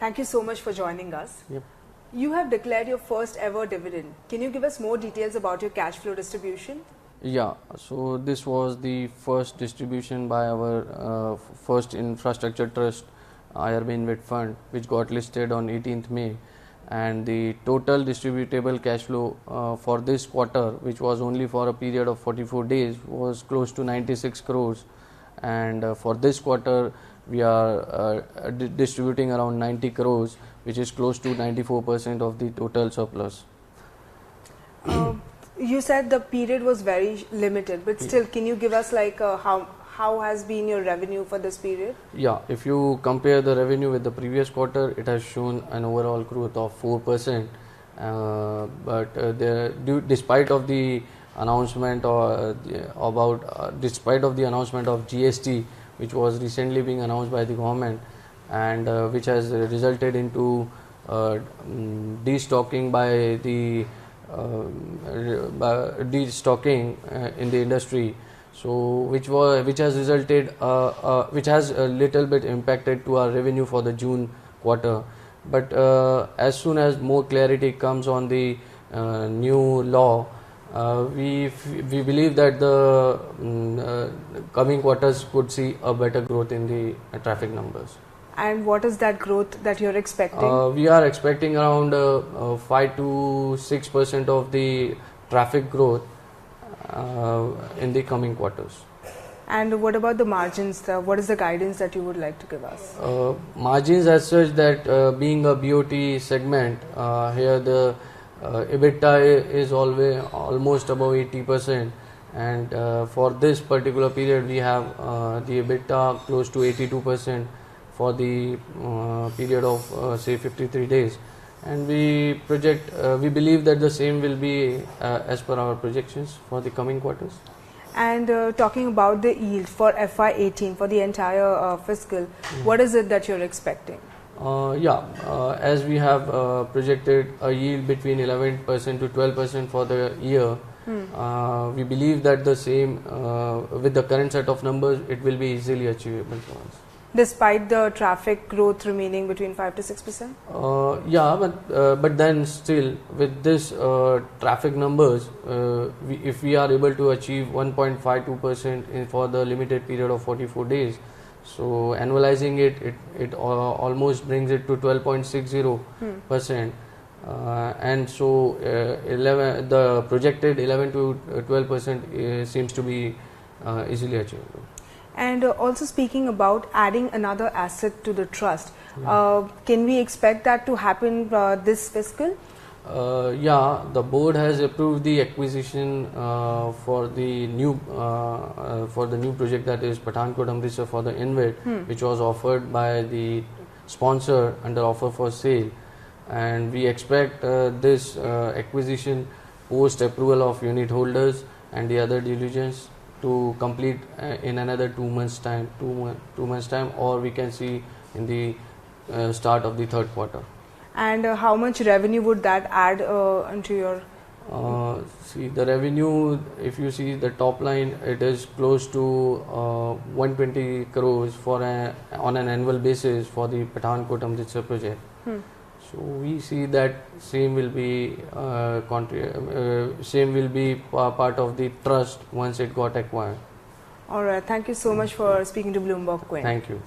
Thank you so much for joining us. Yep. You have declared your first ever dividend. Can you give us more details about your cash flow distribution? Yeah, so this was the first distribution by our first infrastructure trust, IRB InvIT fund, which got listed on 18th May. And the total distributable cash flow for this quarter, which was only for a period of 44 days, was close to 96 crores. And for this quarter, we are distributing around 90 crores, which is close to 94% of the total surplus. You said the period was very limited, but still, can you give us like how has been your revenue for this period? Yeah, if you compare the revenue with the previous quarter, it has shown an overall growth of 4%. Despite of the announcement despite of the announcement of GST, which was recently being announced by the government, and which has resulted into destocking by the destocking in the industry, so which has resulted which has a little bit impacted to our revenue for the June quarter. But as soon as more clarity comes on the new law, we believe that the coming quarters could see a better growth in the traffic numbers. And what is that growth that you're expecting? We are expecting around 5 to 6% of the traffic growth in the coming quarters. And what about the margins? What is the guidance that you would like to give us? Margins as such, that being a BOT segment, here the EBITDA is always almost above 80%, and for this particular period we have the EBITDA close to 82% for the period of say 53 days, and we believe that the same will be as per our projections for the coming quarters. And talking about the yield for FY18 for the entire fiscal, what is it that you're expecting? As we have projected a yield between 11% to 12% for the year, we believe that the same with the current set of numbers, it will be easily achievable for us. Despite the traffic growth remaining between 5 to 6%? But then still with this traffic numbers, if we are able to achieve 1.52% for the limited period of 44 days, so annualizing it almost brings it to 12.60%. And so the projected 11 to 12% seems to be easily achievable. And also speaking about adding another asset to the trust, can we expect that to happen this fiscal? The board has approved the acquisition for the new project, that is Pathankot Amritsar for the InvIT, which was offered by the sponsor under offer for sale, and we expect this acquisition post approval of unit holders and the other diligence to complete in another 2 months time, or we can see in the start of the third quarter. And how much revenue would that add into your? See the revenue, if you see the top line, it is close to 120 crores on an annual basis for the Pathankot Amritsar project. So we see that same will be part of the trust once it got acquired. All right. Thank you so much for speaking to BloombergQuint. Thank you.